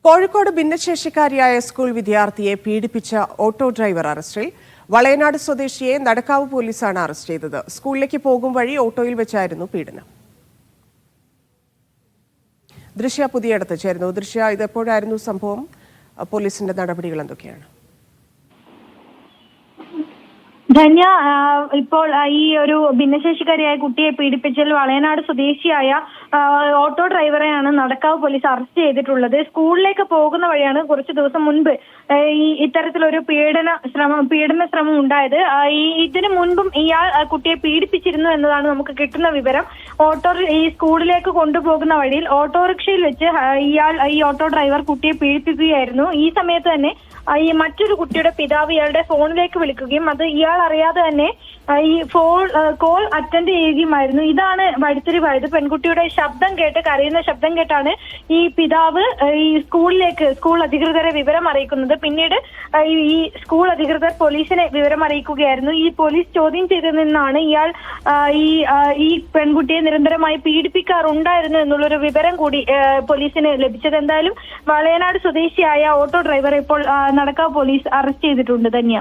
Kozhikode ഭിന്നശേഷിക്കാരിയായ school വിദ്യാർത്ഥിയെ പീഡിപ്പിച്ച auto driver അറസ്റ്റിൽ. വളയനാട് സ്വദേശിയെ നടക്കാവ് പോലീസാണ് അറസ്റ്റ് ചെയ്തത്. സ്കൂളിലേക്ക് പോകും വഴി ഓട്ടോയിൽ വെച്ചായിരുന്നു പീഡനം. ദൃശ്യ പുതിയടത്ത് ചേരുന്നു. ദൃശ്യ, ഇതെപ്പോഴായിരുന്നു സംഭവം? പോലീസിന്റെ നടപടികൾ എന്തൊക്കെയാണ്? ധന്യ, ഇപ്പോൾ ഈ ഒരു ഭിന്നശേഷിക്കാരിയായ കുട്ടിയെ പീഡിപ്പിച്ചതിൽ വളയനാട് സ്വദേശിയായ ഓട്ടോ ഡ്രൈവറെയാണ് നടക്കാവ് പോലീസ് അറസ്റ്റ് ചെയ്തിട്ടുള്ളത്. സ്കൂളിലേക്ക് പോകുന്ന വഴിയാണ് കുറച്ചു ദിവസം മുൻപ് ഇത്തരത്തിലൊരു പീഡന ശ്രമം ഉണ്ടായത്. ഇതിനു മുൻപും ഇയാൾ കുട്ടിയെ പീഡിപ്പിച്ചിരുന്നു എന്നതാണ് നമുക്ക് കിട്ടുന്ന വിവരം. ഈ സ്കൂളിലേക്ക് കൊണ്ടുപോകുന്ന വഴിയിൽ ഓട്ടോറിക്ഷയിൽ വെച്ച് ഈ ഓട്ടോ ഡ്രൈവർ കുട്ടിയെ പീഡിപ്പിക്കുകയായിരുന്നു. ഈ സമയത്ത് തന്നെ ഈ മറ്റൊരു കുട്ടിയുടെ പിതാവ് ഇയാളുടെ ഫോണിലേക്ക് വിളിക്കുകയും അത് ഇയാൾ അറിയാതെ തന്നെ ഈ കോൾ അറ്റൻഡ് ചെയ്യുകയുമായിരുന്നു. ഇതാണ് വഴിത്തിരിവായത്. പെൺകുട്ടിയുടെ ശബ്ദം കേട്ട്, കരയുന്ന ശബ്ദം കേട്ടാണ് ഈ പിതാവ് ഈ സ്കൂൾ അധികൃതരെ വിവരം അറിയിക്കുന്നത്. പിന്നീട് ഈ സ്കൂൾ അധികൃതർ പോലീസിനെ വിവരം അറിയിക്കുകയായിരുന്നു. ഈ പോലീസ് ചോദ്യം ചെയ്തു നിന്നാണ് ഇയാൾ ഈ പെൺകുട്ടിയെ നിരന്തരമായി പീഡിപ്പിക്കാറുണ്ടായിരുന്നു എന്നുള്ളൊരു വിവരം കൂടി പോലീസിന് ലഭിച്ചത്. എന്തായാലും വളയനാട് സ്വദേശിയായ ഓട്ടോ ഡ്രൈവറെ ഇപ്പോൾ നടക്കാവ് പോലീസ് അറസ്റ്റ് ചെയ്തിട്ടുണ്ട്. ധന്യ.